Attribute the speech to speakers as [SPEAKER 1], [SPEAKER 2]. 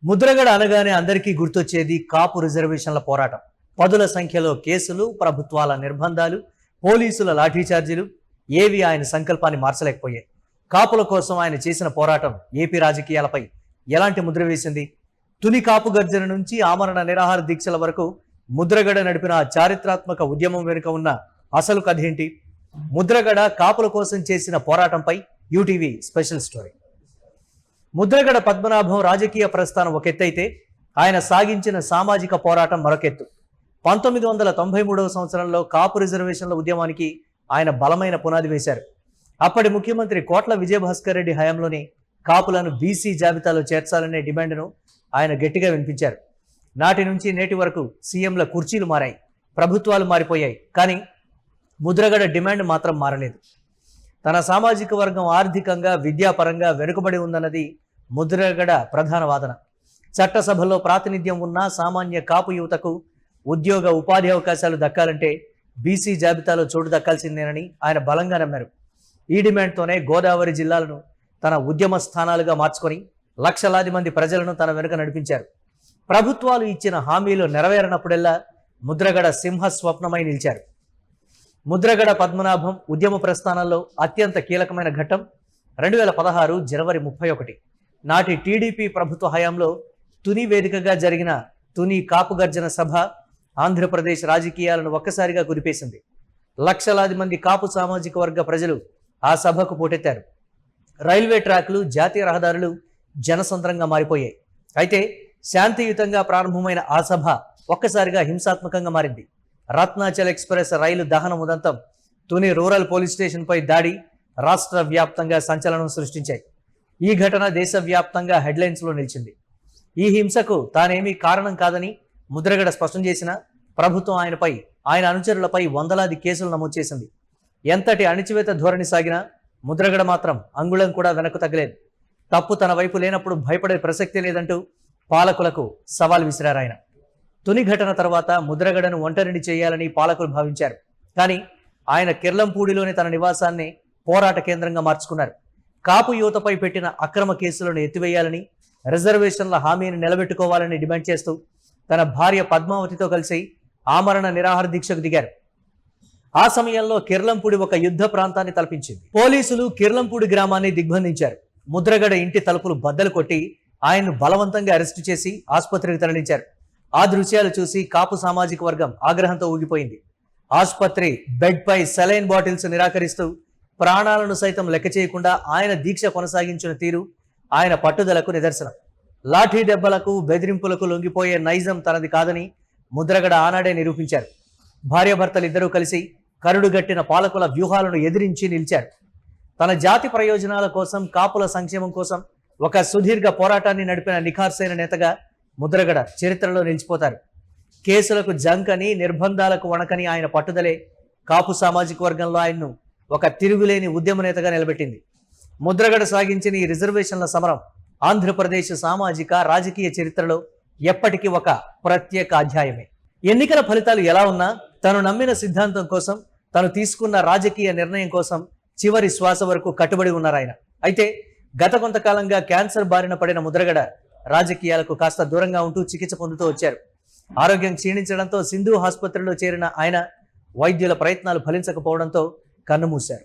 [SPEAKER 1] ముద్రగడ అనగానే అందరికీ గుర్తొచ్చేది కాపు రిజర్వేషన్ల పోరాటం. పదుల సంఖ్యలో కేసులు, ప్రభుత్వాల నిర్బంధాలు, పోలీసుల లాఠీచార్జీలు ఏవి ఆయన సంకల్పాన్ని మార్చలేకపోయాయి. కాపుల కోసం ఆయన చేసిన పోరాటం ఏపీ రాజకీయాలపై ఎలాంటి ముద్ర వేసింది? తుని కాపు గర్జన నుంచి ఆమరణ నిరాహార దీక్షల వరకు ముద్రగడ నడిపిన చారిత్రాత్మక ఉద్యమం వెనుక ఉన్న అసలు కథ ఏంటి? ముద్రగడ కాపుల కోసం చేసిన పోరాటంపై UTV special story. Mudragada Padmanabham రాజకీయ ప్రస్థానం ఒక ఎత్తైతే ఆయన సాగించిన సామాజిక పోరాటం మరొకెత్తు. 1993వ సంవత్సరంలో కాపు రిజర్వేషన్ల ఉద్యమానికి ఆయన బలమైన పునాది వేశారు. అప్పటి ముఖ్యమంత్రి కోట్ల విజయభాస్కర్ రెడ్డి హయాంలోనే కాపులను బీసీ జాబితాలో చేర్చాలనే డిమాండ్ను ఆయన గట్టిగా వినిపించారు. నాటి నుంచి నేటి వరకు సీఎంల కుర్చీలు మారాయి, ప్రభుత్వాలు మారిపోయాయి, కానీ ముద్రగడ డిమాండ్ మాత్రం మారలేదు. తన సామాజిక వర్గం ఆర్థికంగా, విద్యాపరంగా వెనుకబడి ఉందన్నది ముద్రగడ ప్రధాన వాదన. చట్టసభలో ప్రాతినిధ్యం ఉన్న సామాన్య కాపు యువతకు ఉద్యోగ ఉపాధి అవకాశాలు దక్కాలంటే బీసీ జాబితాలో చోటు దక్కాల్సిందేనని ఆయన బలంగా నమ్మారు. ఈ డిమాండ్తోనే గోదావరి జిల్లాలను తన ఉద్యమ స్థానాలుగా మార్చుకొని లక్షలాది మంది ప్రజలను తన వెనుక నడిపించారు. ప్రభుత్వాలు ఇచ్చిన హామీలు నెరవేరనప్పుడెల్లా ముద్రగడ సింహ స్వప్నమై నిలిచారు. ముద్రగడ పద్మనాభం ఉద్యమ ప్రస్థానంలో అత్యంత కీలకమైన ఘట్టం 2016 జనవరి 31 నాటి టీడీపీ ప్రభుత్వ హయాంలో తుని వేదికగా జరిగిన తుని కాపు గర్జన సభ ఆంధ్రప్రదేశ్ రాజకీయాలను ఒక్కసారిగా కుదిపేసింది. లక్షలాది మంది కాపు సామాజిక వర్గ ప్రజలు ఆ సభకు పోటెత్తారు. రైల్వే ట్రాక్లు, జాతీయ రహదారులు జనసంద్రంగా మారిపోయాయి. అయితే శాంతియుతంగా ప్రారంభమైన ఆ సభ ఒక్కసారిగా హింసాత్మకంగా మారింది. రత్నాచల్ ఎక్స్ప్రెస్ రైలు దహనం ఉదంతం, తుని రూరల్ పోలీస్ స్టేషన్పై దాడి రాష్ట్ర వ్యాప్తంగా సంచలనం సృష్టించాయి. ఈ ఘటన దేశవ్యాప్తంగా హెడ్లైన్స్లో నిలిచింది. ఈ హింసకు తానేమీ కారణం కాదని ముద్రగడ స్పష్టం చేసిన ప్రభుత్వం ఆయనపై, ఆయన అనుచరులపై వందలాది కేసులు నమోదు చేసింది. ఎంతటి అణిచివేత ధోరణి సాగినా ముద్రగడ మాత్రం అంగుళం కూడా వెనక్కు తగ్గలేదు. తప్పు తన వైపు లేనప్పుడు భయపడే ప్రసక్తి లేదంటూ పాలకులకు సవాల్ విసిరారు ఆయన. తుని ఘటన తర్వాత ముద్రగడను ఒంటరిని చేయాలని పాలకులు భావించారు. కానీ ఆయన కిర్లంపూడిలోని తన నివాసాన్ని పోరాట కేంద్రంగా మార్చుకున్నారు. కాపు యువతపై పెట్టిన అక్రమ కేసులను ఎత్తివేయాలని, రిజర్వేషన్ల హామీని నిలబెట్టుకోవాలని డిమాండ్ చేస్తూ తన భార్య పద్మావతితో కలిసి ఆమరణ నిరాహార దీక్షకు దిగారు. ఆ సమయంలో కిర్లంపూడి ఒక యుద్ధ ప్రాంతాన్ని తలపించింది. పోలీసులు కిర్లంపూడి గ్రామాన్ని దిగ్బంధించారు. ముద్రగడ ఇంటి తలుపులు బద్దలు కొట్టి ఆయన్ను బలవంతంగా అరెస్టు చేసి ఆసుపత్రికి తరలించారు. ఆ దృశ్యాలు చూసి కాపు సామాజిక వర్గం ఆగ్రహంతో ఊగిపోయింది. ఆసుపత్రి బెడ్పై సెలైన్ బాటిల్స్ నిరాకరిస్తూ ప్రాణాలను సైతం లెక్క చేయకుండా ఆయన దీక్ష కొనసాగించిన తీరు ఆయన పట్టుదలకు నిదర్శనం. లాఠీ దెబ్బలకు, బెదిరింపులకు లొంగిపోయే నైజం తనది కాదని ముద్రగడ ఆనాడే నిరూపించారు. భార్యాభర్తలిద్దరూ కలిసి కరుడుగట్టిన పాలకుల వ్యూహాలను ఎదిరించి నిలిచారు. తన జాతి ప్రయోజనాల కోసం, కాపుల సంక్షేమం కోసం ఒక సుదీర్ఘ పోరాటాన్ని నడిపిన నిఖార్సైన నేతగా ముద్రగడ చరిత్రలో నిలిచిపోతారు. కేసులకు జంకని, నిర్బంధాలకు వణకని ఆయన పట్టుదలే కాపు సామాజిక వర్గంలో ఆయన్ను ఒక తిరుగులేని ఉద్యమ నేతగా నిలబెట్టింది. ముద్రగడ సాగించిన ఈ రిజర్వేషన్ల సమరం ఆంధ్రప్రదేశ్ సామాజిక, రాజకీయ చరిత్రలో ఎప్పటికీ ఒక ప్రత్యేక అధ్యాయమే. ఎన్నికల ఫలితాలు ఎలా ఉన్నా తను నమ్మిన సిద్ధాంతం కోసం, తను తీసుకున్న రాజకీయ నిర్ణయం కోసం చివరి శ్వాస వరకు కట్టుబడి ఉన్నారు ఆయన. అయితే గత కొంతకాలంగా క్యాన్సర్ బారిన పడిన ముద్రగడ రాజకీయాలకు కాస్త దూరంగా ఉంటూ చికిత్స పొందుతూ వచ్చారు. ఆరోగ్యం క్షీణించడంతో సింధు ఆసుపత్రిలో చేరిన ఆయన వైద్యుల ప్రయత్నాలు ఫలించకపోవడంతో కన్నుమూశారు.